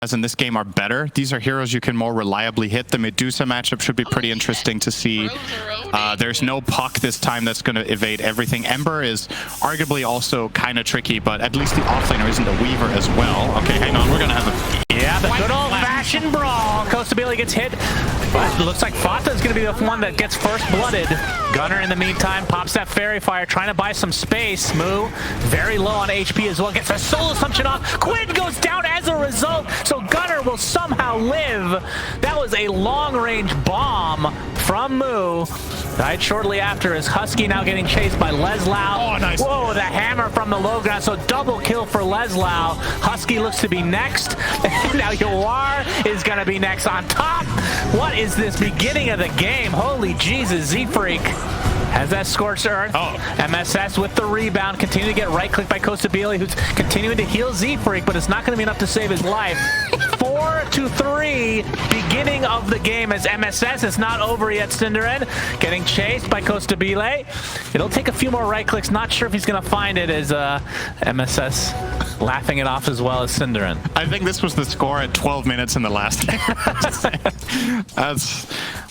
in this game are better. These are heroes you can more reliably hit. The Medusa matchup should be pretty interesting to see. There's no Puck this time that's going to evade everything. Ember is arguably also kind of tricky, but at least the offlaner isn't a Weaver as well. Okay, hang on. We're going to have a... Yeah, the good old-fashioned brawl. Costa Bailey gets hit, but it looks like Fata is going to be the one that gets first blooded. Gunner, in the meantime, pops that Fairy Fire, trying to buy some space. Moo, very low on HP as well, gets a soul assumption off. Quinn goes down as a result, so Gunner will somehow live. That was a long-range bomb from Moo. Died shortly after as Husky now getting chased by Leslau. Oh, nice. Whoa, the hammer from the low ground, so double kill for Leslau. Husky looks to be next. Now Yawar is going to be next on top. What is this beginning of the game? Holy Jesus, Z-Freak has that scorched earth. MSS with the rebound, continue to get right-clicked by Costa Bailey, who's continuing to heal Z-Freak, but it's not going to be enough to save his life. 4-3, beginning of the game as MSS is not over yet. Cinderin getting chased by Costa Bailey. It'll take a few more right-clicks. Not sure if he's going to find it as MSS laughing it off as well as Cinderin. I think this was the score at 12 minutes in the last game. That's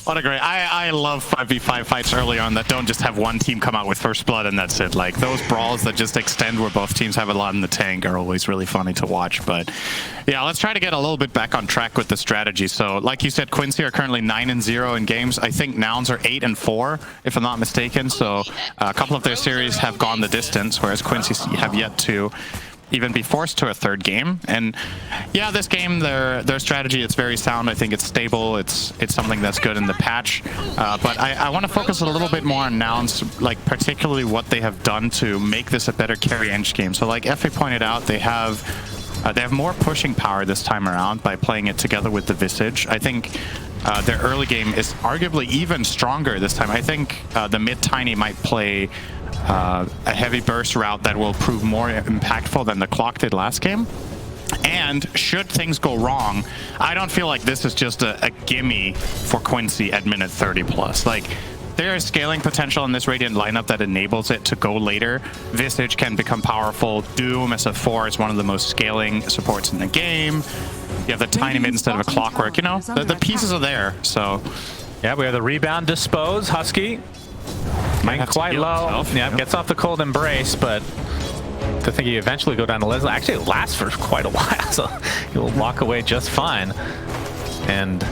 what a great... I love 5v5 fights early on that don't just have one team come out with first blood and that's it. Like those brawls that just extend where both teams have a lot in the tank are always really funny to watch. But yeah, let's try to get a little bit back on track with the strategy. So like you said, Quincy are currently 9-0 in games. I think Nouns are 8-4 if I'm not mistaken. So a couple of their series have gone the distance, whereas Quincy have yet to even be forced to a third game. And yeah, this game, their strategy, it's very sound. I think it's stable. It's something that's good in the patch. But I want to focus a little bit more on Nouns, like particularly what they have done to make this a better carry edge game. So like Effie pointed out, they have more pushing power this time around by playing it together with the Visage. I think their early game is arguably even stronger this time. I think the mid-tiny might play a heavy burst route that will prove more impactful than the clock did last game. And should things go wrong, I don't feel like this is just a gimme for Quincy at minute 30 plus. Like, there is scaling potential in this Radiant lineup that enables it to go later. Visage can become powerful. Doom as a 4 is one of the most scaling supports in the game. You have the tiny mid instead of a clockwork. You know, the pieces are there. So yeah, we have the rebound dispose. Husky might quite low. Yeah, gets off the cold embrace, but to think he eventually go down to Leslie. Actually, it lasts for quite a while, so he'll walk away just fine. And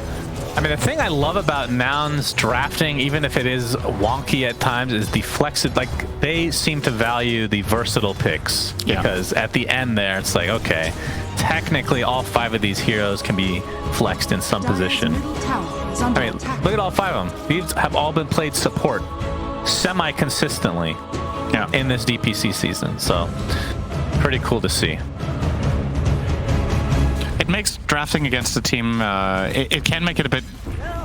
I mean, the thing I love about Nouns drafting, even if it is wonky at times, is the flexed. Like, they seem to value the versatile picks because at the end there, it's like, okay, technically all 5 of these heroes can be flexed in some position. I mean, look at all 5 of them. These have all been played support semi-consistently in this DPC season, so pretty cool to see. It makes drafting against the team, it can make it a bit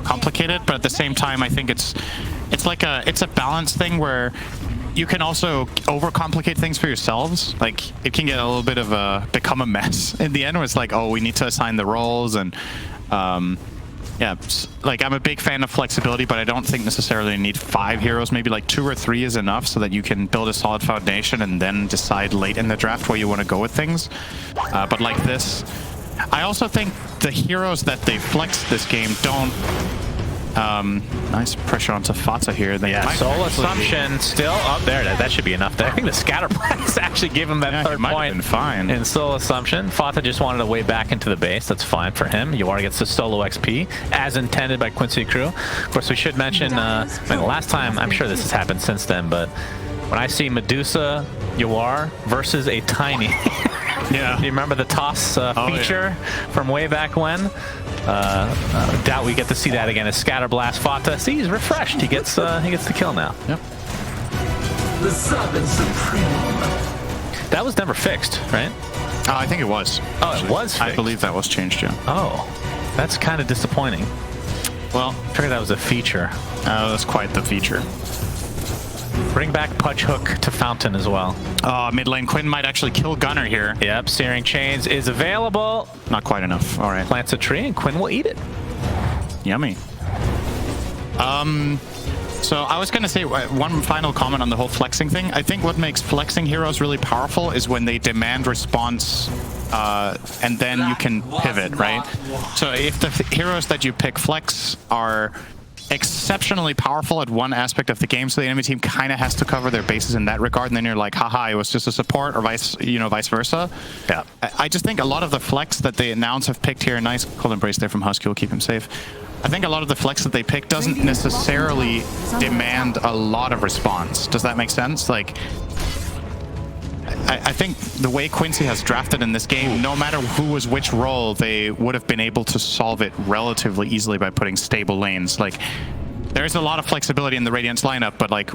complicated, but at the same time, I think it's a balance thing where you can also overcomplicate things for yourselves. Like, it can get a little bit of become a mess in the end where it's like, oh, we need to assign the roles and yeah, like I'm a big fan of flexibility, but I don't think necessarily you need 5 heroes. Maybe like 2 or 3 is enough so that you can build a solid foundation and then decide late in the draft where you want to go with things. But like this, I also think the heroes that they flex this game don't... nice pressure onto Fata here. Soul Assumption still up there. That should be enough there. I think the Scatter Blast actually gave him that third point. Been fine. In Soul Assumption. Fata just wanted to way back into the base. That's fine for him. Yawar gets the solo XP as intended by Quincy Crew. Of course, we should mention, I mean, the last time, I'm sure this has happened since then, but when I see Medusa, Yawar versus a Tiny. Yeah. Do you remember the toss feature from way back when? Doubt we get to see that again as Scatter Blast. Fata, see, he's refreshed. He gets the kill now. Yep. The Servant Supreme. That was never fixed, right? I think it was. Oh, it was fixed. I believe that was changed, yeah. Oh, that's kind of disappointing. Well, I figured that was a feature. That's quite the feature. Bring back Pudge Hook to Fountain as well. Mid lane, Quinn might actually kill Gunner here. Yep, Searing Chains is available. Not quite enough. All right. Plants a tree and Quinn will eat it. Yummy. So I was going to say one final comment on the whole flexing thing. I think what makes flexing heroes really powerful is when they demand response and then you can pivot, right? So if the heroes that you pick flex are exceptionally powerful at one aspect of the game, so the enemy team kind of has to cover their bases in that regard, and then you're like, haha, it was just a support, or vice versa. Yeah. I just think a lot of the flex that the Nouns have picked here, nice cold embrace there from Husky, will keep him safe. I think a lot of the flex that they pick doesn't necessarily demand a lot of response. Does that make sense? Like, I think the way Quincy has drafted in this game, no matter who was which role, they would have been able to solve it relatively easily by putting stable lanes. Like, there's a lot of flexibility in the Radiance lineup, but like,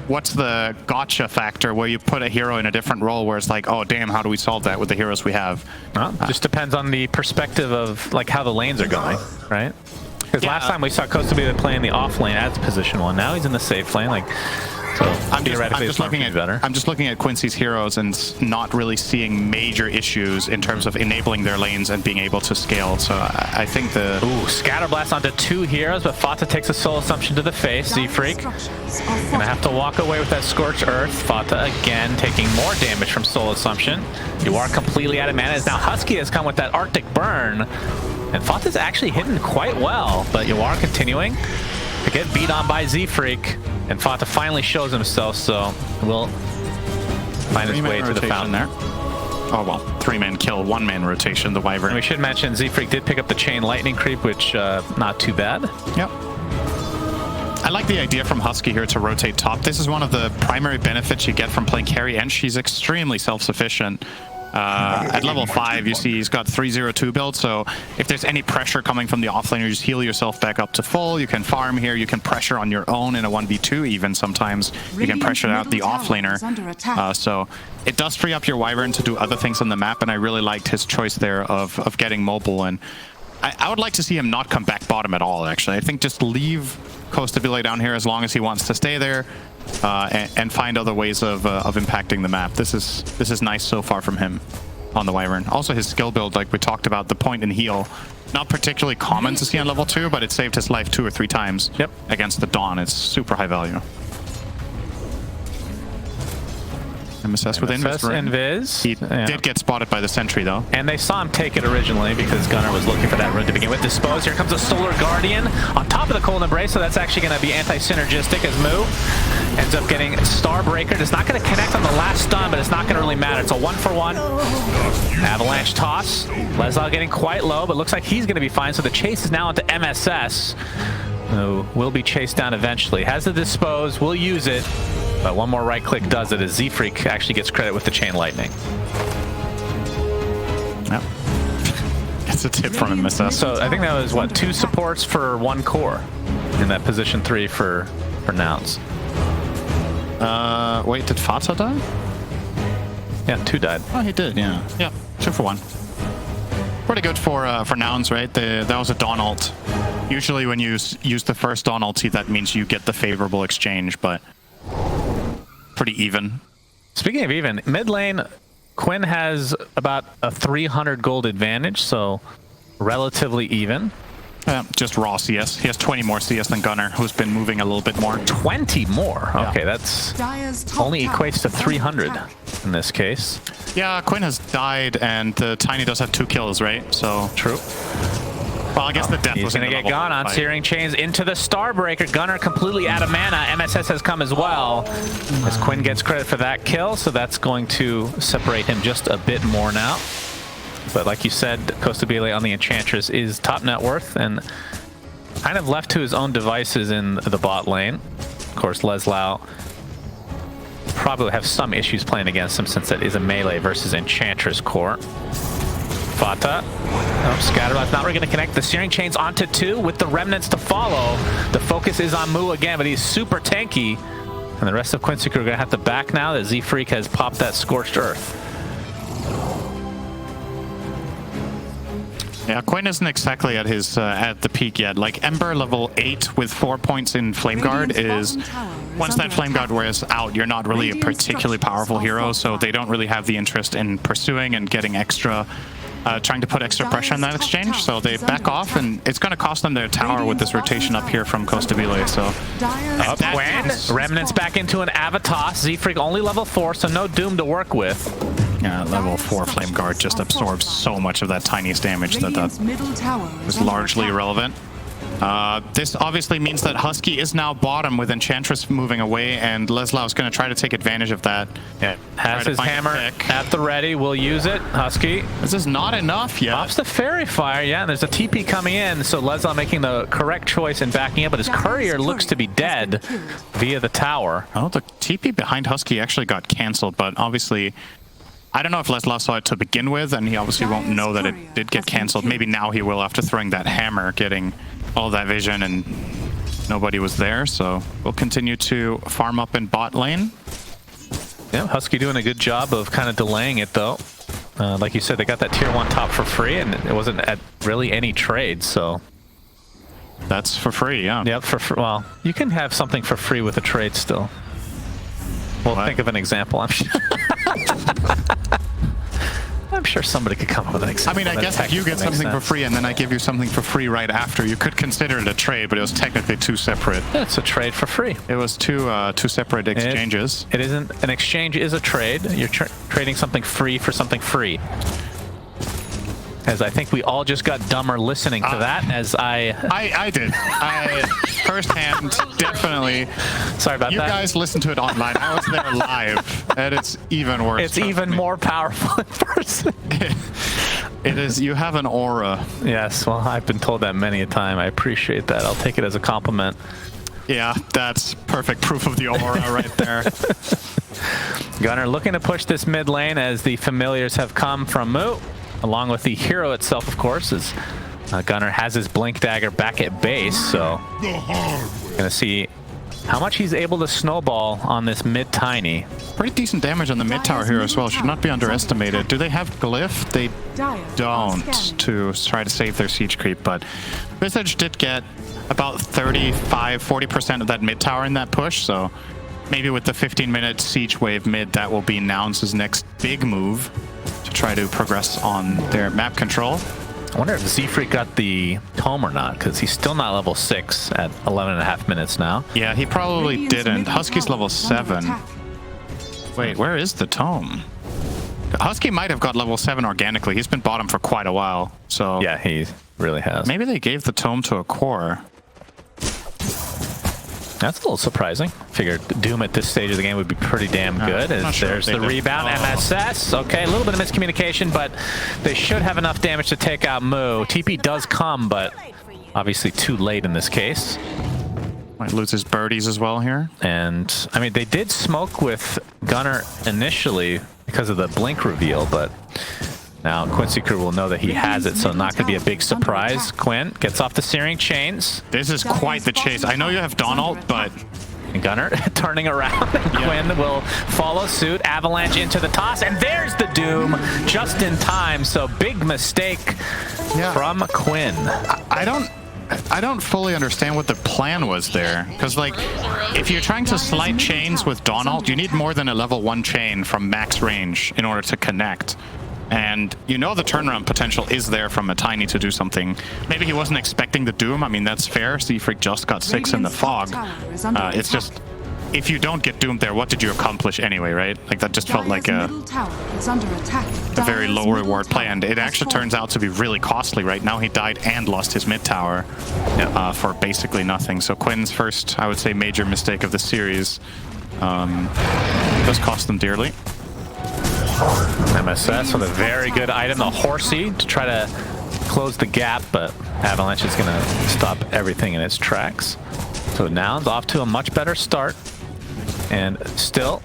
what's the gotcha factor where you put a hero in a different role where it's like, oh damn, how do we solve that with the heroes we have? Well, just depends on the perspective of like how the lanes are going, right? Because last time we saw Costa be playing the off lane as position 1. Now he's in the safe lane. Like, so I'm just looking at Quincy's heroes and not really seeing major issues in terms of enabling their lanes and being able to scale. So I think the... Ooh, Scatterblast onto 2 heroes, but Fata takes a soul assumption to the face. Z-Freak gonna have to walk away with that Scorched Earth. Fata again taking more damage from soul assumption. Yawar completely out of mana. As now Husky has come with that Arctic Burn. And Fata's actually hidden quite well, but Yawar continuing to get beat on by Z-Freak. And Fata finally shows himself, so we'll find his way to the fountain there. Oh well, 3-man kill, 1-man rotation, the Wyvern. And we should mention Z-Freak did pick up the chain lightning creep, which not too bad. Yep. I like the idea from Husky here to rotate top. This is one of the primary benefits you get from playing carry, and she's extremely self-sufficient. At level 5, you see he's got 302 build, so if there's any pressure coming from the offlane, you just heal yourself back up to full. You can farm here, you can pressure on your own in a 1v2 even sometimes. You can pressure out the offlaner. So it does free up your Wyvern to do other things on the map, and I really liked his choice there of getting mobile. And I would like to see him not come back bottom at all, actually. I think just leave Costa Vile down here as long as he wants to stay there. And find other ways of impacting the map. This is nice so far from him on the Wyvern. Also his skill build, like we talked about, the point and heal, not particularly common to see on level 2, but it saved his life 2 or 3 times against the Dawn. It's super high value. MSS with Invis. He did get spotted by the sentry though. And they saw him take it originally because Gunnar was looking for that rune to begin with. Dispose. Here comes a Solar Guardian on top of the Cold Embrace, so that's actually going to be anti-synergistic as Moo ends up getting Starbreaker. It's not going to connect on the last stun, but it's not going to really matter. It's a 1-for-1. Avalanche toss. Leslau getting quite low, but looks like he's going to be fine. So the chase is now into MSS, who will be chased down eventually. Has the Dispose, will use it. But one more right click does it as Z-Freak actually gets credit with the chain lightning. Yep. That's a tip from MSS. So I think that was, what, 2 supports for 1 core in that position 3 for Nouns. Wait, did Fata die? Yeah, 2 died. Oh, he did, yeah. Yeah, 2 for 1. Pretty good for Nouns, right? That was a Dawn ult. Usually when you use the first Dawn ulti, that means you get the favorable exchange, but pretty even. Speaking of even, mid lane, Quinn has about a 300 gold advantage, so relatively even. Just raw CS. He has 20 more CS than Gunnar, who's been moving a little bit more. 20 more? Yeah. Okay, that's only equates to 300 in this case. Yeah, Quinn has died, and Tiny does have 2 kills, right? So true. Well, I guess the death was going to get gone on Searing Chains into the Starbreaker. Gunnar completely out of mana. MSS has come as well, as Quinn gets credit for that kill, so that's going to separate him just a bit more now. But like you said, Costa Vile on the Enchantress is top net worth and kind of left to his own devices in the bot lane. Of course, Leslau probably have some issues playing against him since it is a melee versus Enchantress core. Fata. Oh, Scatterblast not really going to connect. The Searing Chains onto 2 with the Remnants to follow. The focus is on Moo again, but he's super tanky. And the rest of Quincy crew are going to have to back now that Z-Freak has popped that Scorched Earth. Yeah, Quinn isn't exactly at his at the peak yet. Like Ember level 8 with 4 points in Flame Guard is, once that Flame Guard wears out, you're not really a particularly powerful hero, so they don't really have the interest in pursuing and getting extra trying to put extra pressure on that exchange, so they back off, and it's going to cost them their tower with this rotation up here from Costa Vile. So up Gwen, Remnant's back into an Avatar. Z-Freak only level 4, so no Doom to work with. Yeah, level 4 Flame Guard just absorbs so much of that tiniest damage that is largely irrelevant. This obviously means that Husky is now bottom with Enchantress moving away, and Leslau's going to try to take advantage of that. Yeah, has his hammer at the ready. Will use it. Husky. This is not enough yet. Pops the Fairy Fire, yeah, and there's a TP coming in, so Leslau making the correct choice and backing up, but his courier looks to be dead via the tower. Oh, the TP behind Husky actually got cancelled, but obviously... I don't know if Leslau saw it to begin with, and he obviously won't know that it did get cancelled. Maybe now he will after throwing that hammer, getting all that vision, and nobody was there. So we'll continue to farm up in bot lane. Yeah, Husky doing a good job of kind of delaying it, though. Like you said, they got that tier 1 top for free, and it wasn't at really any trade, so... That's for free, yeah. Yep, well, you can have something for free with a trade still. Well, think of an example, I'm sure. I'm sure somebody could come up with an example. I mean, I guess if you get something for free and then I give you something for free right after, you could consider it a trade, but it was technically two separate. Yeah, it's a trade for free. It was two separate exchanges. It isn't. An exchange is a trade. You're trading something free for something free. As I think we all just got dumber listening to that, as I did. I firsthand, definitely. Sorry about that. You guys listened to it online. I was there live, and it's even worse. It's even more powerful in person. It is. You have an aura. Yes, well, I've been told that many a time. I appreciate that. I'll take it as a compliment. Yeah, that's perfect proof of the aura right there. Gunnar looking to push this mid lane as the familiars have come from Moo. Along with the hero itself, of course, as Gunnar has his Blink Dagger back at base, so gonna see how much he's able to snowball on this mid tiny. Pretty decent damage on the mid tower here as well. Should not be underestimated. Do they have Glyph? They don't, to try to save their siege creep, but Visage did get about 35–40% of that mid tower in that push, so maybe with the 15-minute siege wave mid, that will be Nouns' next big move to try to progress on their map control. I wonder if Z-Freak got the tome or not, because he's still not level 6 at 11.5 minutes now. Yeah, he probably didn't. Husky's level 7. Wait, where is the tome? Husky might have got level 7 organically. He's been bottom for quite a while, so... Yeah, he really has. Maybe they gave the tome to a core. That's a little surprising. Figured Doom at this stage of the game would be pretty damn good. There's the rebound. MSS. Okay, a little bit of miscommunication, but they should have enough damage to take out Moo. TP does come, but obviously too late in this case. Might lose his birdies as well here. And, I mean, they did smoke with Gunnar initially because of the blink reveal, but now Quincy Crew will know that he has it, so not going to be a big surprise. Quinn gets off the Searing Chains. This is quite the chase. I know you have Donald, but... And Gunnar turning around, and Quinn will follow suit. Avalanche into the toss, and there's the Doom just in time, so big mistake from Quinn. I don't fully understand what the plan was there, because like if you're trying to slide chains with Donald, you need more than a level 1 chain from max range in order to connect. And you know the turnaround potential is there from a Tiny to do something. Maybe he wasn't expecting the Doom. I mean, that's fair. Z-Freak just got 6 in the fog. It's just, if you don't get Doomed there, what did you accomplish anyway, right? Like, that just felt like a very low reward play. And it actually turns out to be really costly, right? Now he died and lost his mid tower for basically nothing. So Quinn's first, I would say, major mistake of the series does cost them dearly. MSS with a very good item, the Horsey, to try to close the gap, but Avalanche is going to stop everything in its tracks. So Nouns off to a much better start, and still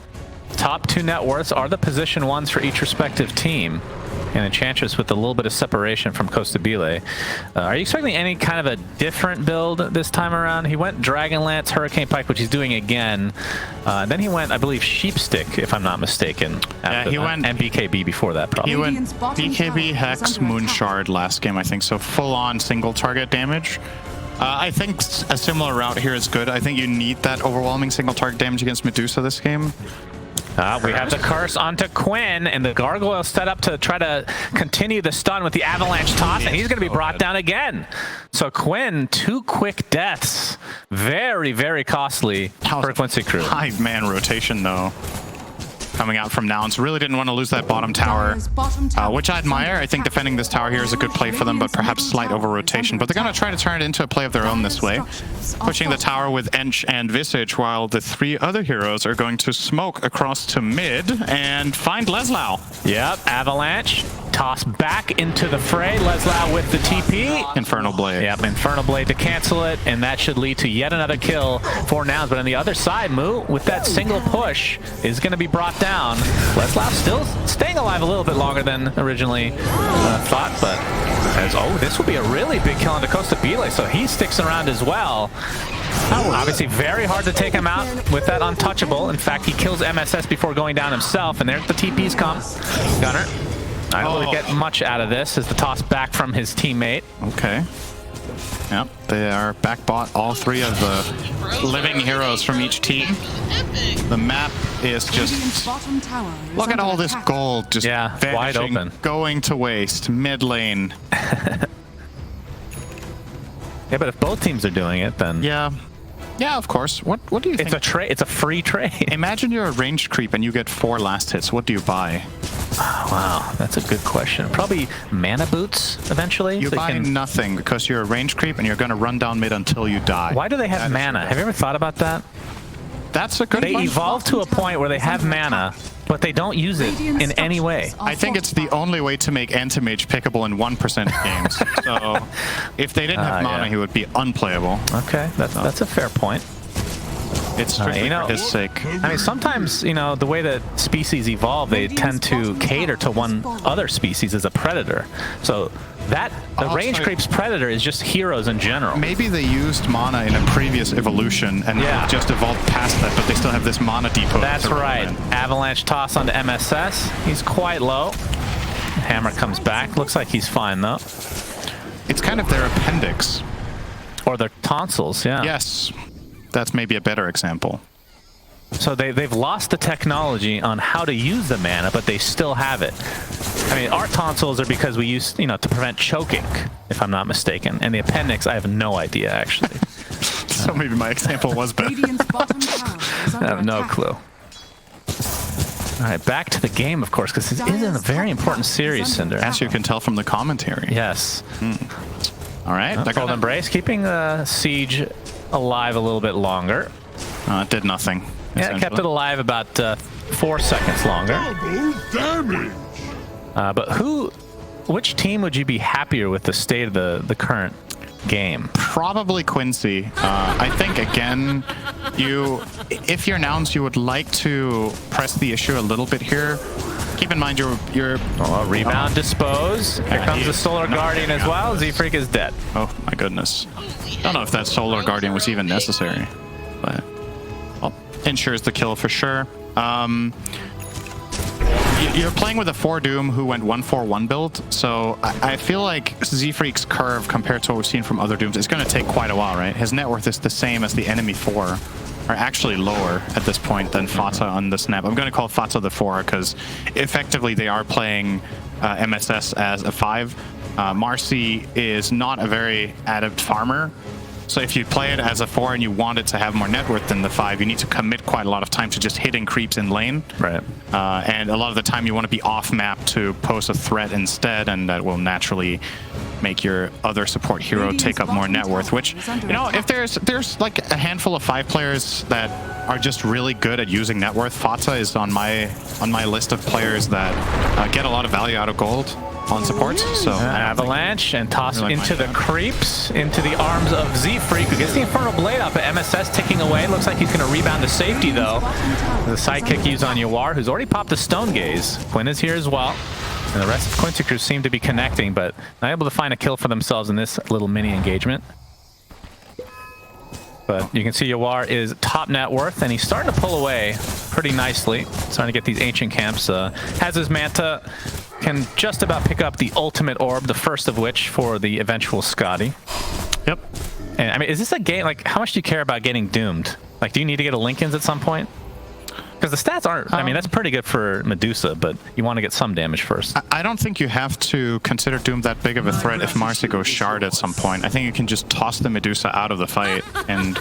top 2 net worths are the position 1s for each respective team. And Enchantress with a little bit of separation from Costa Vile. Are you expecting any kind of a different build this time around? He went Dragonlance, Hurricane Pike, which he's doing again. Then he went, I believe, Sheepstick, if I'm not mistaken. Yeah, he went... And BKB before that, probably. He went BKB, Hex, Moonshard last game, I think. So full-on single target damage. I think a similar route here is good. I think you need that overwhelming single target damage against Medusa this game. We have the curse onto Quinn, and the gargoyle set up to try to continue the stun with the avalanche toss, and he's going to be brought down again. So Quinn, 2 quick deaths. Very, very costly for Quincy Crew. 5-man rotation, though. Coming out from Nouns. Really didn't want to lose that bottom tower, which I admire. I think defending this tower here is a good play for them, but perhaps slight over-rotation. But they're going to try to turn it into a play of their own this way. Pushing the tower with Ench and Visage, while the 3 other heroes are going to smoke across to mid and find Leslau. Yep, avalanche. Toss back into the fray. Leslau with the TP. Infernal Blade. Yep, Infernal Blade to cancel it, and that should lead to yet another kill for Nouns. But on the other side, Moo, with that single push, is going to be brought down. Leslau still staying alive a little bit longer than originally thought, but this will be a really big kill on the Costa Bile, so he sticks around as well. Obviously very hard to take him out with that untouchable. In fact, he kills MSS before going down himself, and there the TPs come. Gunner. I don't really get much out of this as the toss back from his teammate. Okay. Yep, they are back bot, all 3 of the living heroes from each team. The map is just... Look at all this gold just vanishing, wide open. Going to waste, mid lane. Yeah, but if both teams are doing it, then... Yeah, of course. What do you think? It's a free trade. Imagine you're a ranged creep and you get 4 last hits. What do you buy? Oh, wow, that's a good question. Probably mana boots eventually. You buy nothing because you're a ranged creep and you're going to run down mid until you die. Why do they have mana? Have you ever thought about that? That's a good question. They evolve to a point where they have mana, but they don't use it in any way. I think it's the only way to make Anti-Mage pickable in 1% games. So if they didn't have mana, he would be unplayable. Okay, that's a fair point. It's strictly for his sake. I mean, sometimes, the way that species evolve, they tend to cater to one other species as a predator. So the range creep's predator is just heroes in general. Maybe they used mana in a previous evolution and just evolved past that, but they still have this mana depot. That's right. Avalanche toss onto MSS. He's quite low. Hammer comes back. Looks like he's fine, though. It's kind of their appendix. Or their tonsils, yeah. Yes. That's maybe a better example. So they've lost the technology on how to use the mana, but they still have it. I mean, our tonsils are because we use, to prevent choking, if I'm not mistaken. And the appendix, I have no idea, actually. So maybe my example was better. I have no clue. All right, back to the game, of course, because this is a very important series, Cinder. As you can tell from the commentary. Yes. All right. Cold Embrace, keeping the siege alive a little bit longer. It did nothing. Yeah, it kept it alive about 4 seconds longer. But which team would you be happier with the state of the current game? Probably Quincy. I think, again, if you're Nouns, you would like to press the issue a little bit here. Keep in mind you're rebound dispose. Here comes the Solar Guardian as well. Z-Freak is dead. Oh my goodness. Don't know if that Solar Guardian was even necessary, but ensures the kill for sure. You're playing with a 4-Doom who went 1-4-1 build, so I feel like Z-Freak's curve compared to what we've seen from other Dooms is going to take quite a while, right? His net worth is the same as the enemy 4. Are actually lower at this point than Fata on the snap. I'm going to call Fata the 4 because effectively they are playing MSS as a 5. Marcy is not a very adept farmer. So if you play it as a 4 and you want it to have more net worth than the 5, you need to commit quite a lot of time to just hitting creeps in lane. Right. And a lot of the time you want to be off map to pose a threat instead, and that will naturally make your other support hero take up more net worth, which, if there's like a handful of 5 players that are just really good at using net worth, Fata is on my list of players that get a lot of value out of gold on supports. So avalanche and toss into the creeps, into the arms of Z-Freak, who gets the Infernal Blade up, but MSS ticking away. Looks like he's going to rebound to safety, though. The sidekick used on Yawar, who's already popped the Stone Gaze. Quinn is here as well. And the rest of Quincy Crew seem to be connecting, but not able to find a kill for themselves in this little mini engagement. But you can see Yawar is top net worth, and he's starting to pull away pretty nicely. Starting to get these ancient camps. Has his Manta, can just about pick up the ultimate orb, the first of which for the eventual Scotty. Yep. And I mean, is this a game, like, how much do you care about getting doomed? Like, do you need to get a Lincolns at some point? Because the stats aren't, I mean, that's pretty good for Medusa, but you want to get some damage first. I don't think you have to consider Doom that big of a threat if Marcy goes Shard at some point. I think you can just toss the Medusa out of the fight and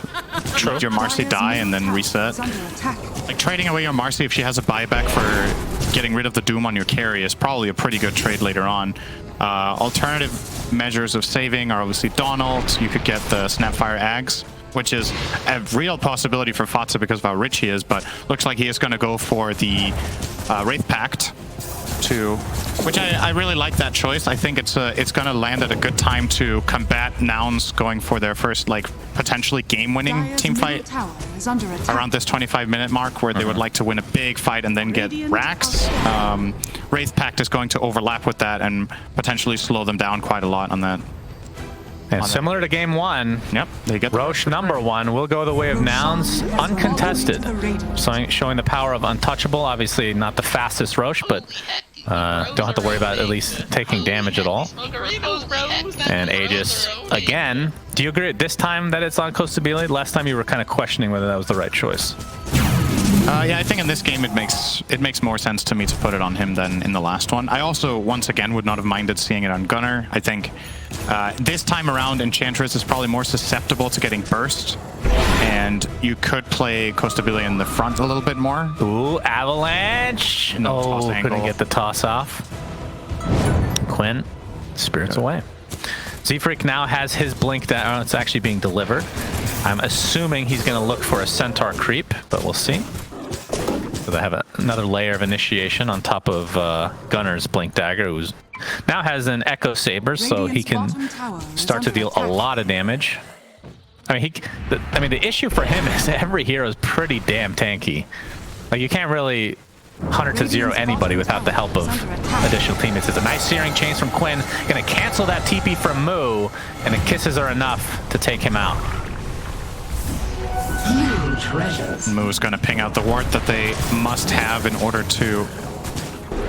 let your Marcy die and then reset. Like, trading away your Marcy if she has a buyback for getting rid of the Doom on your carry is probably a pretty good trade later on. Alternative measures of saving are obviously Dawn ult. You could get the Snapfire Ags, which is a real possibility for Fatsa because of how rich he is, but looks like he is going to go for the Wraith Pact, which I really like that choice. I think it's going to land at a good time to combat Nouns going for their first, like, potentially game-winning team fight around this 25-minute mark, where they would like to win a big fight and then get racks. Wraith Pact is going to overlap with that and potentially slow them down quite a lot on that. And similar to game 1, yep, they get Roche #1 will go the way of Nouns, uncontested, showing the power of Untouchable. Obviously not the fastest Roche, but don't have to worry about at least taking damage at all. And Aegis, again, do you agree at this time that it's on Costabile? Last time you were kind of questioning whether that was the right choice. Yeah, I think in this game it makes more sense to me to put it on him than in the last one. I also, once again, would not have minded seeing it on Gunnar. I think this time around, Enchantress is probably more susceptible to getting burst, and you could play Costabile in the front a little bit more. Ooh, Avalanche! No, couldn't get the toss off. Quinn, spirits away. Z-Freak now has his blink down. It's actually being delivered. I'm assuming he's going to look for a Centaur creep, but we'll see. So they have another layer of initiation on top of Gunnar's Blink Dagger, who's now has an Echo Saber, so he can start to deal a lot of damage. I mean, the issue for him is every hero is pretty damn tanky. Like, you can't really 100 to 0 anybody without the help of additional teammates. It's a nice Searing Chains from Quinn. Gonna cancel that TP from Moo, and the kisses are enough to take him out. Moo's going to ping out the ward that they must have in order to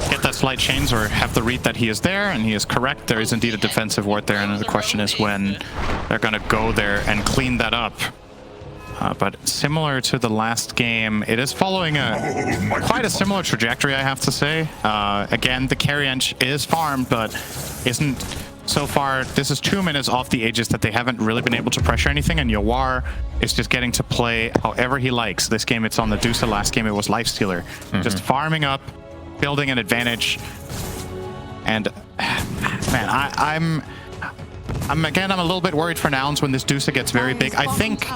get that Slight Chains or have the read that he is there, and he is correct. There is indeed a defensive ward there, and the question is when they're going to go there and clean that up. But similar to the last game, it is following quite a similar trajectory, I have to say. Again, the carry ench is farmed, but isn't... So far, this is 2 minutes off the Aegis that they haven't really been able to pressure anything, and Yawar is just getting to play however he likes. This game, it's on the Medusa. Last game, it was Lifestealer. Just farming up, building an advantage. And, man, I'm a little bit worried for Nouns when this Medusa gets very big. I think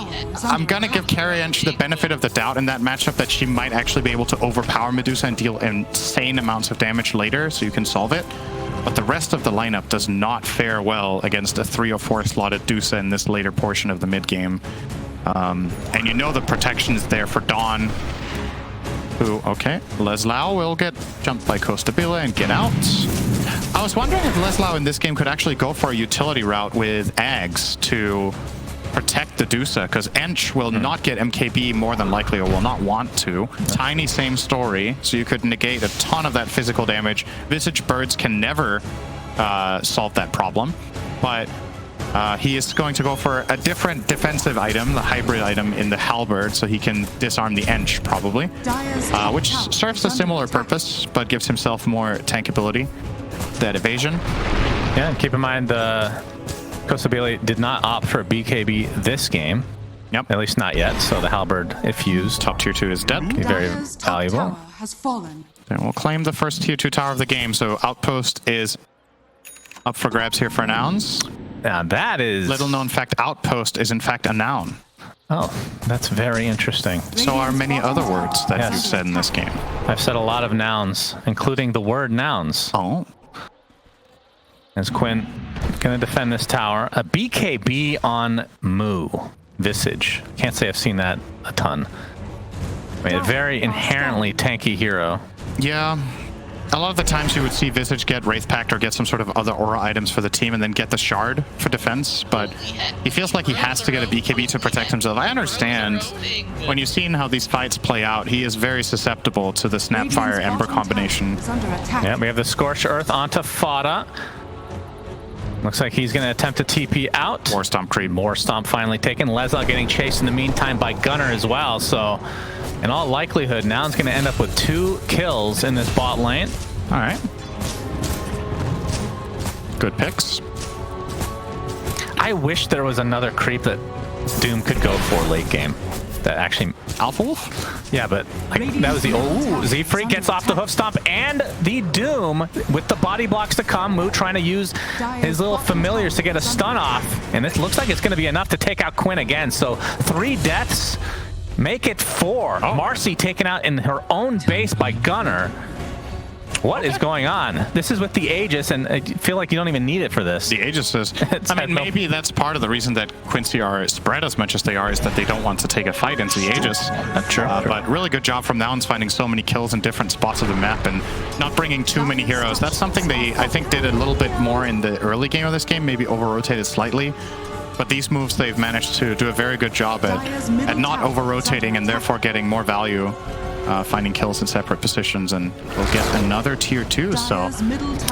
I'm going to give Carriench the benefit of the doubt in that matchup that she might actually be able to overpower Medusa and deal insane amounts of damage later, so you can solve it. But the rest of the lineup does not fare well against a 3 or 4 slotted Medusa in this later portion of the mid game. And you know the protection is there for Dawn, who, okay, Leslau will get jumped by Costabile and get out. I was wondering if Leslau in this game could actually go for a utility route with Ags to protect the Medusa, because Ench will not get MKB more than likely, or will not want to. Tiny, same story, so you could negate a ton of that physical damage. Visage Birds can never solve that problem, but he is going to go for a different defensive item, the hybrid item in the Halberd, so he can disarm the Ench, probably, which serves a similar purpose, but gives himself more tankability. That evasion. Yeah, keep in mind Costabile did not opt for a BKB this game. Yep. At least not yet, so the Halberd, if used, top tier 2 is dead. Be very valuable. Has fallen. And we'll claim the first tier 2 tower of the game, so Outpost is up for grabs here for Nouns. Now that is... Little known fact, Outpost is in fact a noun. Oh, that's very interesting. So are many other words that you've said in this game. I've said a lot of nouns, including the word nouns. Oh. As Quinn gonna defend this tower. A BKB on Moo. Visage. Can't say I've seen that a ton. I mean, a very inherently tanky hero. Yeah. A lot of the times you would see Visage get Wraith Pact or get some sort of other aura items for the team and then get the Shard for defense, but he feels like he has to get a BKB to protect himself. I understand. When you've seen how these fights play out, he is very susceptible to the Snapfire Ember combination. Yeah, we have the Scorched Earth onto Fada. Looks like he's going to attempt to TP out. War Stomp creep. More Stomp finally taken. Leslau getting chased in the meantime by Gunnar as well, so... in all likelihood, Nouns going to end up with 2 kills in this bot lane. All right. Good picks. I wish there was another creep that Doom could go for late game. That actually... Alpha Wolf? Yeah, but like, that was the... Oh, Z-Freak gets off the hoof stomp, and the Doom with the body blocks to come. Moo trying to use his little familiars to get a stun off. And it looks like it's going to be enough to take out Quinn again. So 3 deaths make it 4. Oh. Marcy taken out in her own base by Gunnar. What is going on? This is with the Aegis, and I feel like you don't even need it for this. The Aegis is... I mean, maybe that's part of the reason that Quincy are spread as much as they are, is that they don't want to take a fight into the Aegis. That's true. But really good job from Nouns finding so many kills in different spots of the map and not bringing too many heroes. That's something they, I think, did a little bit more in the early game of this game, maybe over-rotated slightly. But these moves, they've managed to do a very good job at not over-rotating and therefore getting more value. Finding kills in separate positions, and we'll get another tier 2. So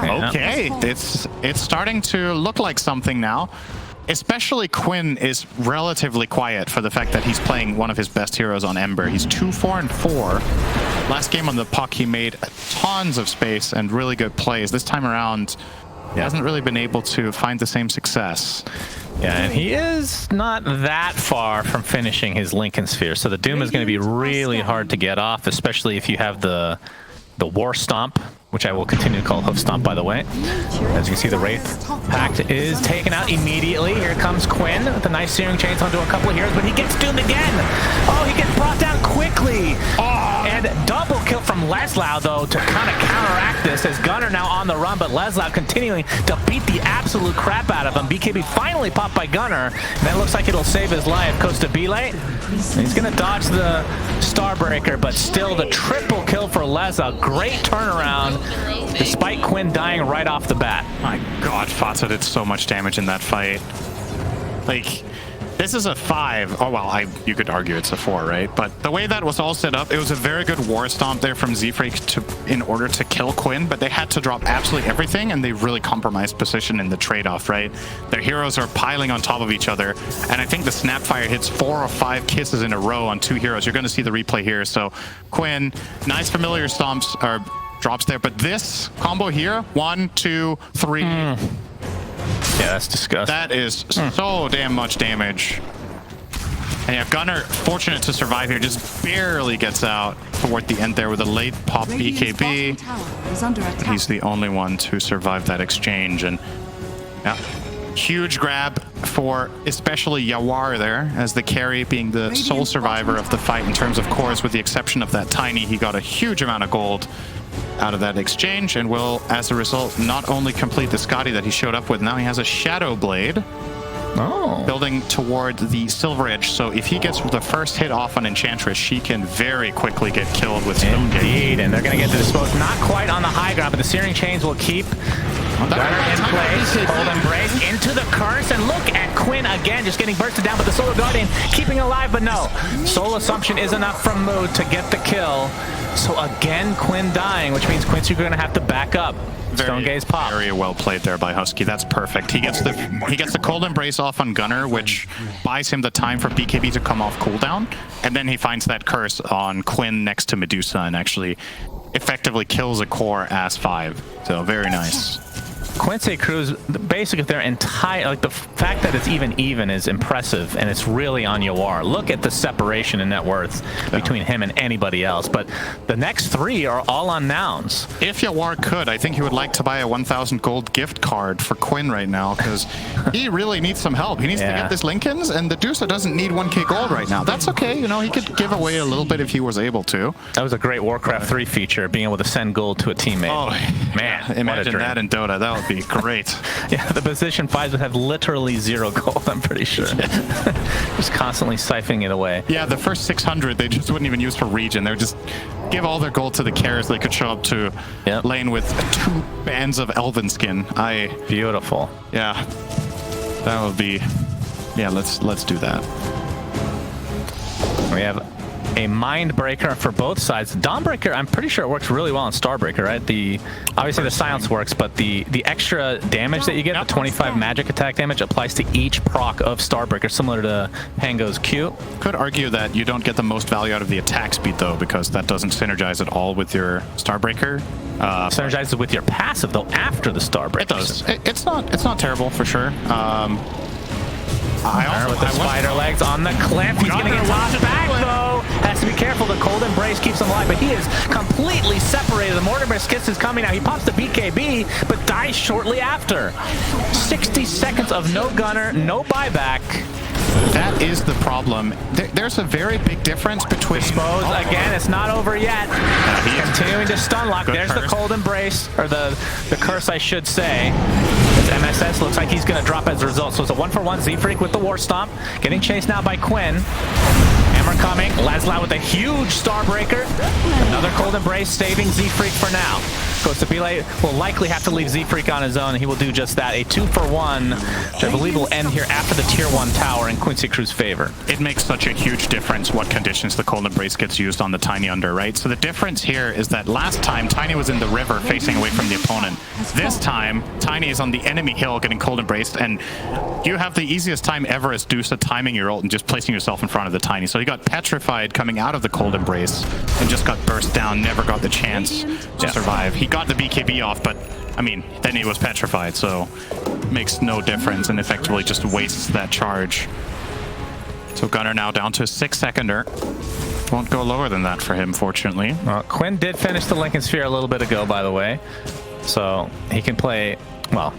okay, it's starting to look like something now. Especially Quinn is relatively quiet for the fact that he's playing one of his best heroes on Ember. He's 2-4-4. Last game on the puck, he made tons of space and really good plays. This time around, he hasn't really been able to find the same success. Yeah, and he is not that far from finishing his Lincoln Sphere, so the Doom is going to be really hard to get off, especially if you have the War Stomp, which I will continue to call Hoof Stomp, by the way. As you can see, the Wraith Pact is taken out immediately. Here comes Quinn with a nice Searing Chainsaw to a couple of heroes, but he gets doomed again. Oh, he gets brought down quickly. Oh, and double kill from Leslau, though, to kind of counteract this, as Gunnar now on the run, but Leslau continuing to beat the absolute crap out of him. BKB finally popped by Gunnar, and that looks like it'll save his life. Costa Bile, he's going to dodge the Starbreaker, but still the triple kill for Leslau. Great turnaround, despite Quinn dying right off the bat. My god, Fatsa did so much damage in that fight. Like, this is a 5. Oh, well, you could argue it's a 4, right? But the way that was all set up, it was a very good War Stomp there from Z-Freak in order to kill Quinn, but they had to drop absolutely everything, and they really compromised position in the trade-off, right? Their heroes are piling on top of each other, and I think the Snapfire hits 4 or 5 kisses in a row on 2 heroes. You're going to see the replay here. So Quinn, nice familiar stomps, or drops there, but this combo here, 1, 2, 3... Yeah, that's disgusting. That is so damn much damage. And yeah, Gunnar, fortunate to survive here, just barely gets out toward the end there with a late pop BKB. He's the only one to survive that exchange. And yeah, huge grab for especially Yawar there, as the carry being the sole survivor of the fight in terms of cores, with the exception of that Tiny. He got a huge amount of gold out of that exchange, and will, as a result, not only complete the Scotty that he showed up with, now he has a Shadow Blade. Oh. Building toward the Silver Edge, so if he gets the first hit off on Enchantress, she can very quickly get killed with Stone Gate. Indeed, and they're going to get to dispose. Not quite on the high ground, but the Searing Chains will keep Gunnar in place. Cold Embrace into the Curse, and look at Quinn again, just getting bursted down, but the Solar Guardian keeping alive, but no. Soul Assumption is enough from Moo to get the kill. So again, Quinn dying, which means Quincy going to have to back up. Stone Gaze pop. Very well played there by Husky. That's perfect. He gets the Cold Embrace off on Gunnar, which buys him the time for BKB to come off cooldown, and then he finds that curse on Quinn next to Medusa and actually effectively kills a core as 5. So very nice. Quincy Cruz, basically their entire, like the fact that it's even is impressive, and it's really on Yawar. Look at the separation in net worth between him and anybody else, but the next 3 are all on Nouns. If Yawar could, I think he would like to buy a 1,000 gold gift card for Quinn right now, because he really needs some help. He needs to get this Lincolns, and the Medusa doesn't need 1k gold right now. That's okay, you know, he could give away a little bit if he was able to. That was a great Warcraft 3 feature, being able to send gold to a teammate. Oh, man, imagine that in Dota. That would be great. Yeah, the position 5s would have literally 0 gold, I'm pretty sure. Just constantly siphoning it away. Yeah, the first 600 they just wouldn't even use for region. They would just give all their gold to the carriers. They could show up to lane with 2 bands of Elven skin. Beautiful. Yeah, that would be... Yeah, let's do that. We have a Mind Breaker for both sides. Dawnbreaker, I'm pretty sure it works really well on Starbreaker, right? Obviously the silence works, but the extra damage that you get, the 25 magic attack damage, applies to each proc of Starbreaker, similar to Pango's Q. Could argue that you don't get the most value out of the attack speed though, because that doesn't synergize at all with your Starbreaker. Synergizes with your passive though after the Starbreaker. It does. It's not terrible for sure. With the spider legs on the cliff. He's going to get tossed back, though. Has to be careful. The cold embrace keeps him alive, but he is completely separated. The Mortimer's Kiss is coming out. He pops the BKB, but dies shortly after. 60 seconds of no gunner, no buyback. That is the problem. There's a very big difference between... Dispose again. It's not over yet. He's continuing to stun lock. There's the cold embrace, or the curse, I should say. As MSS looks like he's going to drop as a result. So it's a 1-for-1 Z-Freak with the War Stomp. Getting chased now by Quinn. Hammer coming. Laslow with a huge Starbreaker. Another cold embrace, saving Z-Freak for now. Goes to Belay, will likely have to leave Z-Freak on his own, and he will do just that. A 2-for-1, which I believe will end here after the Tier 1 tower in Quincy Crew's favor. It makes such a huge difference what conditions the cold embrace gets used on the Tiny Under, right? So the difference here is that last time, Tiny was in the river facing away from the opponent. This time, Tiny is on the enemy hill getting cold embraced, and you have the easiest time ever as Dusa timing your ult and just placing yourself in front of the Tiny. So he got petrified coming out of the cold embrace and just got burst down, never got the chance to survive. He got the BKB off, but I mean, then he was petrified, so makes no difference and effectively just wastes that charge. So Gunner now down to a 6-seconder. Won't go lower than that for him, fortunately. Quinn did finish the Lincoln Sphere a little bit ago, by the way, so he can play, well,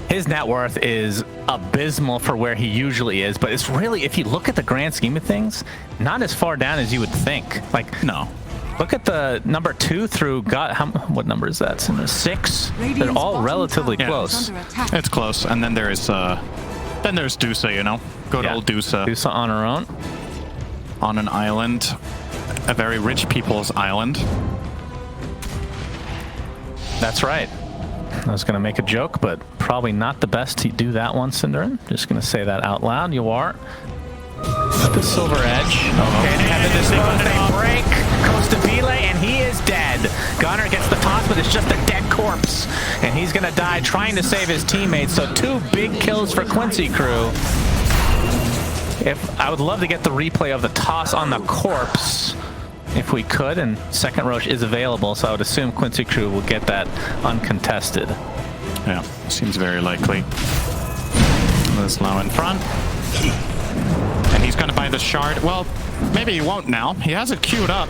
his net worth is abysmal for where he usually is, but it's really, if you look at the grand scheme of things, not as far down as you would think. Like, no. Look at the number 2 through what number is that? 6. They're all relatively close. It's close, and then there's Dusa, you know, good old Dusa. Dusa on her own, on an island, a very rich people's island. That's right. I was going to make a joke, but probably not the best to do that one, Cinderin. Just going to say that out loud. Yawar. The Silver Edge. Okay, they have the dispose. They break. Goes to Belay, and he is dead. Gunner gets the toss, but it's just a dead corpse. And he's going to die trying to save his teammates. So 2 big kills for Quincy Crew. I would love to get the replay of the toss on the corpse, if we could, and second Roche is available, so I would assume Quincy Crew will get that uncontested. Yeah, seems very likely. Laslow in front. And he's going to buy the shard. Well, maybe he won't now. He has it queued up.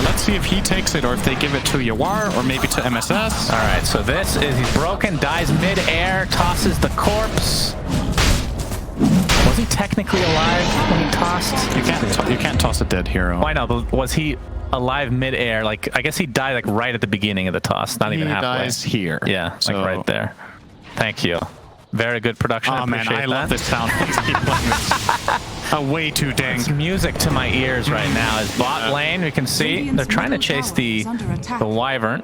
Let's see if he takes it or if they give it to Yawar or maybe to MSS. All right, so this is, he's broken, dies mid-air, tosses the corpse. Was he technically alive when he tossed? You can't toss a dead hero. Why not? But was he alive mid-air? Like, I guess he died like right at the beginning of the toss, not even halfway. He dies here. Yeah, so, like right there. Thank you. Very good production. Oh man, I love this sound. Please keep playing this. Way too dang. It's music to my ears right now. As bot lane, we can see they're trying to chase the Wyvern.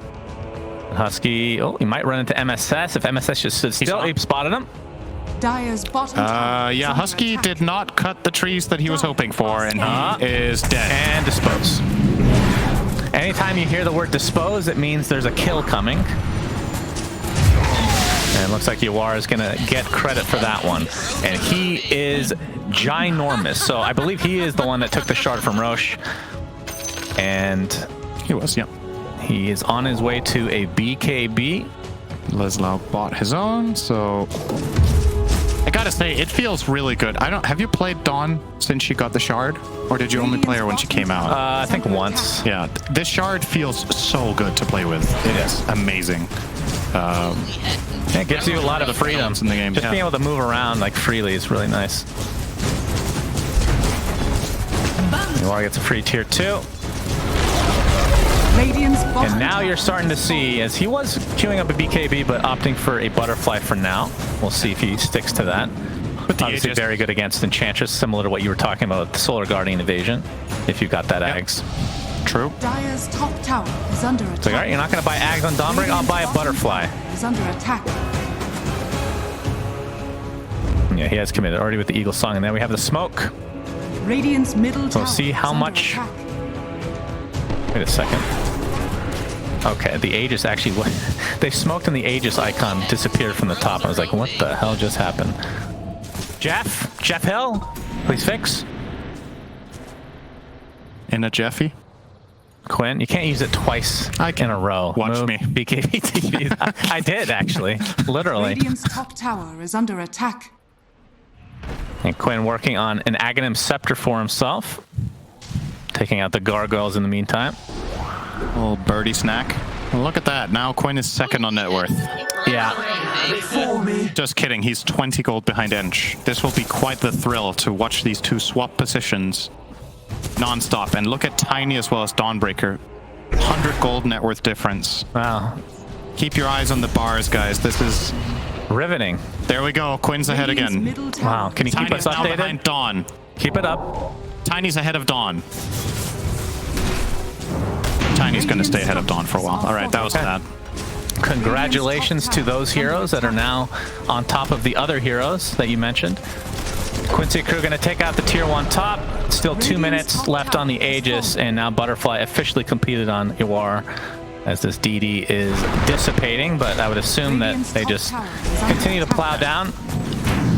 Husky, oh, he might run into MSS. If MSS just stood still, he spotted him. Yeah, Husky did not cut the trees that he was hoping for, and he is dead. And dispose. Anytime you hear the word dispose, it means there's a kill coming. And it looks like Yawar is going to get credit for that one. And he is ginormous. So I believe he is the one that took the shard from Roche. And he was, yeah. He is on his way to a BKB. Laslow bought his own, so I gotta say, it feels really good. Have you played Dawn since she got the shard? Or did you only play her when she came out? I think once. Yeah, this shard feels so good to play with. It is amazing. It gives you a lot of freedom in the game. Just being able to move around like freely is really nice. Yawar gets a free tier 2. And now you're starting to see, as he was queuing up a BKB but opting for a butterfly for now. We'll see if he sticks to that. Obviously very good against Enchantress, similar to what you were talking about with the Solar Guardian evasion, if you got that Ags. True. Dire's top tower is under attack. It's like, all right, you're not going to buy Ags on Dawnbreak, I'll buy a butterfly. Is under attack. Yeah, he has committed already with the Eagle Song, and then we have the smoke. Radiant's middle tower see how is under much- attack. Wait a second. Okay, the Aegis actually... they smoked and the Aegis icon disappeared from the top. I was like, what the hell just happened? Jeff Hill, please fix. In a Jeffy. Quinn, you can't use it twice in a row. Watch me. BKB TV. I did, actually. Literally. Radiant's top tower is under attack. And Quinn working on an Aghanim Scepter for himself. Taking out the gargoyles in the meantime. Little birdie snack. Look at that. Now Quinn is second on net worth. Yeah. For me. Just kidding. He's 20 gold behind Ench. This will be quite the thrill to watch these two swap positions non-stop. And look at Tiny as well as Dawnbreaker. 100 gold net worth difference. Wow. Keep your eyes on the bars, guys. This is... riveting. There we go. Quinn's ahead Radiant's again. middle tower Wow. Can you keep Tiny's us now updated? behind Dawn. Keep it up. Tiny's ahead of Dawn. Tiny's going to stay ahead of Dawn for a while. All right, that was that. Congratulations to those heroes that are now on top of the other heroes that you mentioned. Quincy crew going to take out the tier 1 top. Still 2 minutes left on the Aegis, and now Butterfly officially competed on Yawar as this DD is dissipating, but I would assume that they just continue to plow down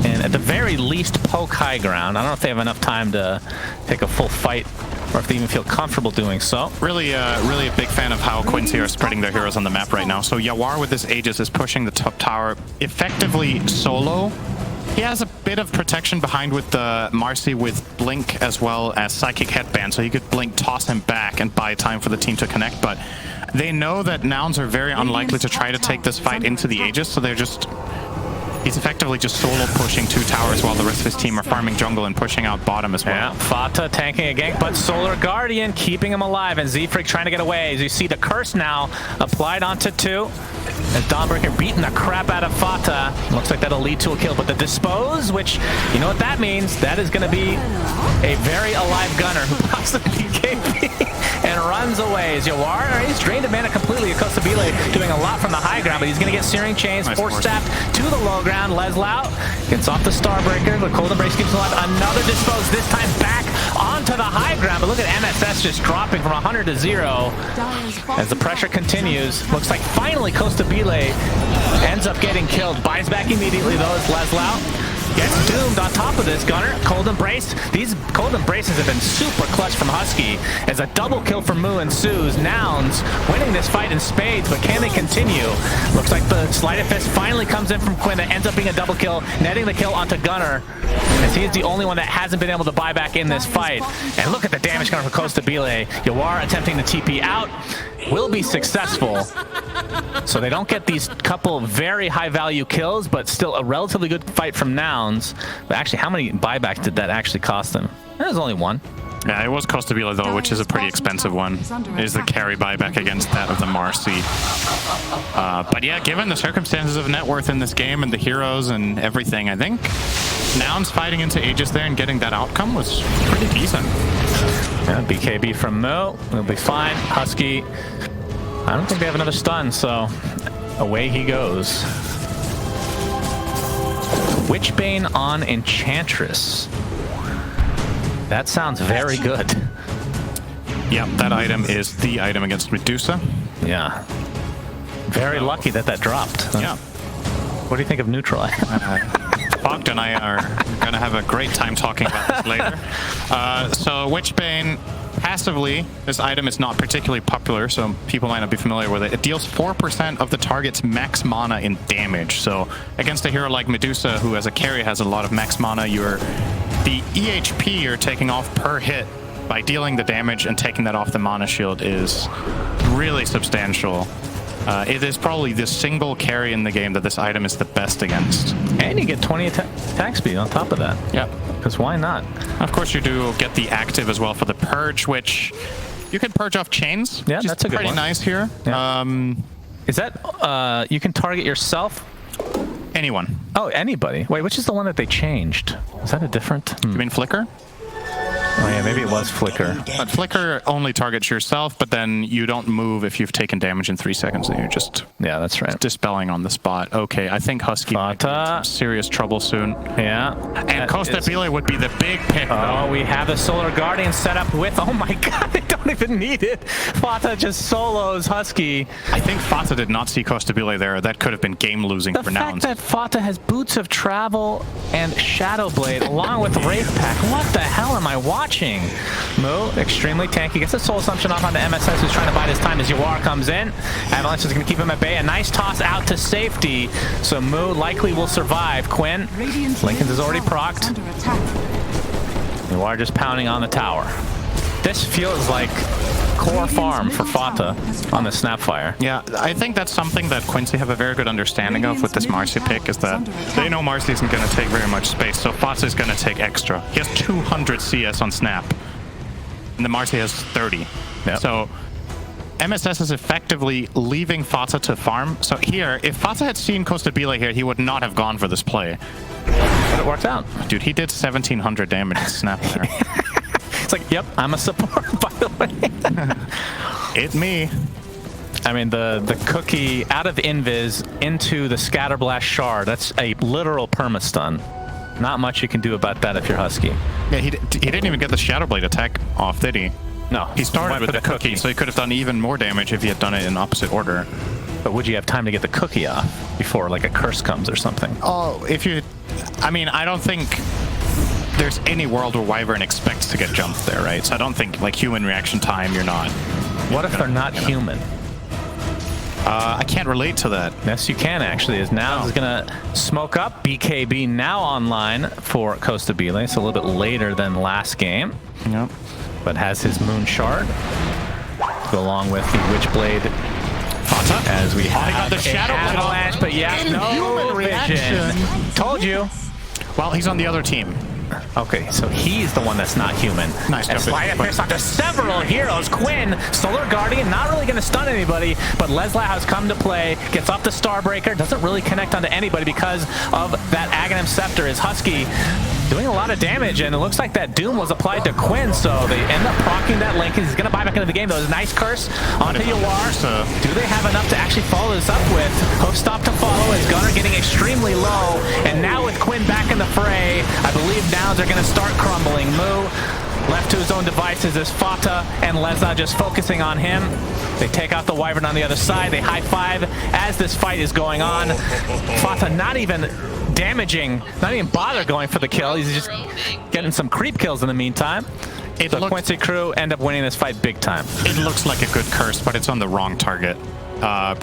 and at the very least poke high ground. I don't know if they have enough time to take a full fight or if they even feel comfortable doing so. Really a big fan of how Quincy are spreading their heroes on the map right now. So Yawar with this Aegis is pushing the top tower effectively solo. He has a bit of protection behind with the Marcy with Blink as well as Psychic Headband, so he could Blink, toss him back, and buy time for the team to connect. But they know that Nouns are very unlikely to try to take this fight into the Aegis, so they're just... he's effectively just solo pushing 2 towers while the rest of his team are farming jungle and pushing out bottom as well. Yeah, Fata tanking a gank, but Solar Guardian keeping him alive, and Z-Freak trying to get away. As you see the curse now applied onto 2. As Dawnbreaker beating the crap out of Fata. Looks like that'll lead to a kill, but the Dispose, which, you know what that means? That is going to be a very alive gunner who pops the BKB and runs away. As Yawar, he's drained a mana completely. Akostabile doing a lot from the high ground, but he's going to get Searing Chains, Nice force staff to the low ground. Leslau gets off the Starbreaker. The Cold Embrace keeps him alive. Another Dispose, this time back onto the high ground. But look at MSS just dropping from 100 to 0 as the pressure continues. Looks like finally Kostabile ends up getting killed. Buys back immediately though as Leslau gets doomed on top of this gunner. Cold Embrace. These Cold Embraces have been super clutch from Husky as a double kill for Moo ensues. Nouns winning this fight in spades, but can they continue? Looks like the Sleight of Fist finally comes in from Quinn. That ends up being a double kill, netting the kill onto Gunner, as he is the only one that hasn't been able to buy back in this fight. And look at the damage coming from Kostabile. Yawar attempting to TP out, will be successful. So they don't get these couple very high value kills, but still a relatively good fight from Nouns. But actually, how many buybacks did that actually cost them? There's only one. Yeah, it was Kostabile though, which is a pretty expensive one. It is the carry buyback against that of the Marcy. But yeah, given the circumstances of net worth in this game and the heroes and everything, I think Nouns fighting into Aegis there and getting that outcome was pretty decent. Yeah, BKB from Mo. It'll be fine. Husky, I don't think they have another stun, so away he goes. Witchbane on Enchantress. That sounds very good. Yep, that item is the item against Medusa. Yeah. Very lucky that that dropped. Yeah. What do you think of neutral? Fogd and I are going to have a great time talking about this later. So Witchbane, passively, this item is not particularly popular, so people might not be familiar with it. It deals 4% of the target's max mana in damage. So against a hero like Medusa, who as a carry has a lot of max mana, the EHP you're taking off per hit by dealing the damage and taking that off the mana shield is really substantial. It is probably the single carry in the game that this item is the best against. And you get 20 attack speed on top of that. Yep. Because why not? Of course, you do get the active as well for the purge, which you can purge off chains. Yeah, that's a good pretty one. nice here. Yeah. Is that you can target yourself? Anyone. Oh, anybody. Wait, which is the one that they changed? Is that a different? You mean Flicker? Oh yeah, maybe it was Flicker. But Flicker only targets yourself, but then you don't move if you've taken damage in 3 seconds, and you're just that's right. dispelling on the spot. Okay, I think Husky might be in some serious trouble soon. Yeah. And Costa Bile would be the big pick, though. Oh, we have the Solar Guardian set up with, oh my god, they don't even need it. Fata just solos Husky. I think Fata did not see Costa Bile there. That could have been game-losing for Nouns. The fact that Fata has Boots of Travel and Shadow Blade along with Wraith Pack. What the hell am I watching? Moo, extremely tanky. Gets a Soul Assumption off onto MSS, who's trying to bide his time as Yawar comes in. Avalanche is going to keep him at bay. A nice toss out to safety. So Moo likely will survive. Quinn, Lincoln's is already procced. Under attack. Yawar just pounding on the tower. This feels like core farm for Fata on the Snapfire. Yeah, I think that's something that Quincy have a very good understanding of with this Marcy pick, is that they know Marcy isn't going to take very much space, so Fata is going to take extra. He has 200 CS on Snap, and the Marcy has 30. Yep. So MSS is effectively leaving Fata to farm. So here, if Fata had seen Costa Bile here, he would not have gone for this play. But it worked out. Dude, he did 1700 damage to Snap there. It's like, yep, I'm a support, by the way. It me. I mean, the cookie out of Invis into the Scatterblast Shard, that's a literal perma-stun. Not much you can do about that if you're Husky. Yeah, he didn't even get the Shadow Blade attack off, did he? No. He started with the cookie, so he could have done even more damage if he had done it in opposite order. But would you have time to get the cookie off before, like, a curse comes or something? Oh, if you... I mean, I don't think there's any world where Wyvern expects to get jumped there, right? So I don't think, like, human reaction time, you're not... What if they're not human? I can't relate to that. Yes, you can, actually, as Nouns is going to smoke up. BKB now online for Costa Bile. It's a little bit later than last game. Yep. But has his Moon Shard to go along with the Witchblade. Fata. As we have got the Shadow Blade Avalanche, but yeah, no vision. Told you. Well, he's on the other team. Okay, so he's the one that's not human. Nice. And slide picks onto several heroes. Quinn, Solar Guardian, not really going to stun anybody, but Leslie has come to play, gets off the Starbreaker, doesn't really connect onto anybody because of that Aghanim Scepter. Is Husky doing a lot of damage, and it looks like that Doom was applied to Quinn, so they end up proccing that Lincoln. He's going to buy back into the game, though. Nice curse onto Yawar. Do they have enough to actually follow this up with? Hoof stop to follow as Gunner getting extremely low, and now with Quinn back in the fray, I believe Nouns are going to start crumbling. Moo left to his own devices as Fata and Leza just focusing on him. They take out the Wyvern on the other side. They high-five as this fight is going on. Fata not even damaging, not even bother going for the kill. He's just getting some creep kills in the meantime. The Quincy crew end up winning this fight big time. It looks like a good curse, but it's on the wrong target.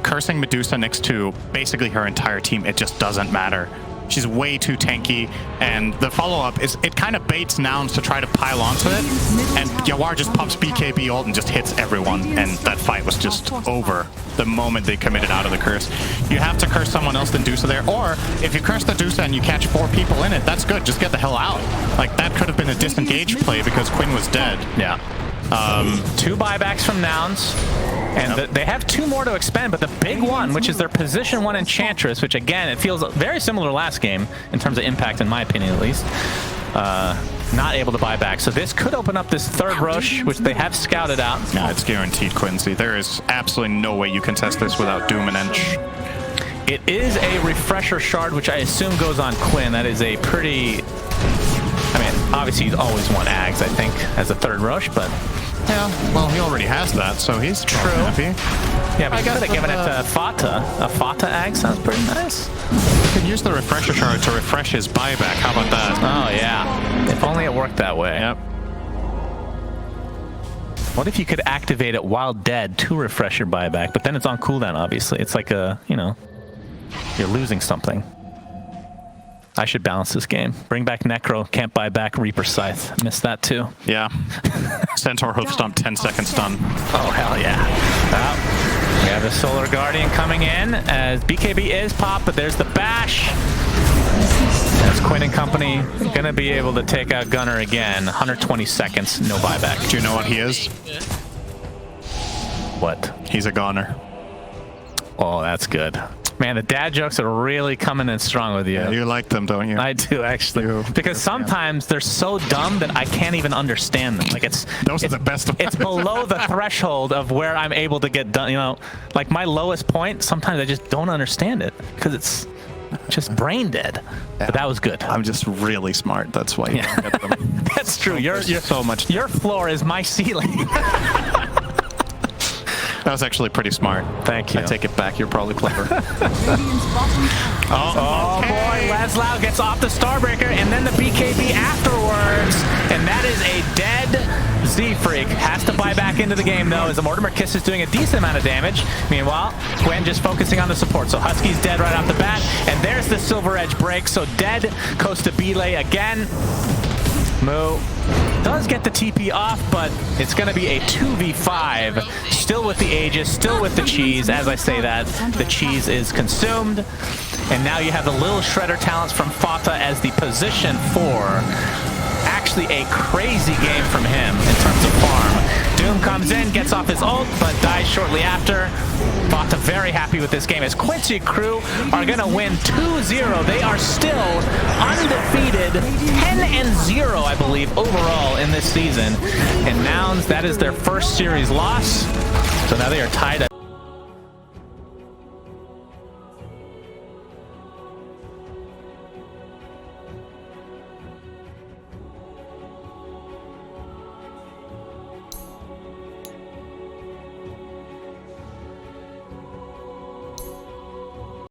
Cursing Medusa next to basically her entire team, it just doesn't matter. She's way too tanky, and the follow-up is, it kind of baits Nouns to try to pile onto it, and Yawar just pops BKB ult and just hits everyone, and that fight was just over the moment they committed out of the curse. You have to curse someone else than Dusa there, or if you curse the Dusa and you catch 4 people in it, that's good, just get the hell out. Like, that could have been a disengaged play because Quinn was dead. Yeah. 2 buybacks from Nouns, and they have 2 more to expend, but the big one, which is their position 1 Enchantress, which again, it feels very similar to last game in terms of impact, in my opinion at least, not able to buy back. So this could open up this 3rd Roche, which they have scouted out. Yeah, it's guaranteed, Quincy. There is absolutely no way you contest this without Doom and Ench. It is a Refresher Shard, which I assume goes on Quinn. That is a pretty... I mean, obviously you'd always want Ags, I think, as a 3rd Roche, but... Yeah, well, he already has that, so he's happy. Yeah, but I could have given it to Fata. A Fata Ag sounds pretty nice. You can use the Refresher Shard to refresh his buyback. How about that? Oh, yeah. If only it worked that way. Yep. What if you could activate it while dead to refresh your buyback, but then it's on cooldown, obviously. It's like a, you know, you're losing something. I should balance this game. Bring back Necro, can't buy back Reaper Scythe. Missed that too. Yeah. Centaur Hoof Stomp, 10-second stun. Oh, hell yeah. We have the Solar Guardian coming in as BKB is popped, but there's the bash. As Quinn and company gonna be able to take out Gunner again. 120 seconds, no buyback. Do you know what he is? What? He's a goner. Oh, that's good. Man, the dad jokes are really coming in strong with you. Yeah, you like them, don't you? I do, actually. Because sometimes they're so dumb that I can't even understand them. Like Those are the best ones. It's below the threshold of where I'm able to get done. You know, like my lowest point, sometimes I just don't understand it because it's just brain dead. Yeah. But that was good. I'm just really smart. That's why you don't get them. That's true. You're so much. Your floor is my ceiling. That was actually pretty smart. Thank you. I take it back. You're probably clever. Oh boy, Laszlo gets off the Starbreaker and then the BKB afterwards. And that is a dead Z-Freak. Has to buy back into the game though, as the Mortimer Kiss is doing a decent amount of damage. Meanwhile, Gwen just focusing on the support. So Husky's dead right off the bat. And there's the Silver Edge break. So dead goes to Belay again. Moo does get the TP off, but it's going to be a 2v5. Still with the Aegis, still with the cheese. As I say that, the cheese is consumed. And now you have the little Shredder talents from Fata as the position for actually a crazy game from him in terms of farm. Doom comes in, gets off his ult, but dies shortly after. Fata very happy with this game as Quincy Crew are going to win 2-0. They are still undefeated, 10-0, I believe, overall in this season. And Nouns, that is their first series loss. So now they are tied at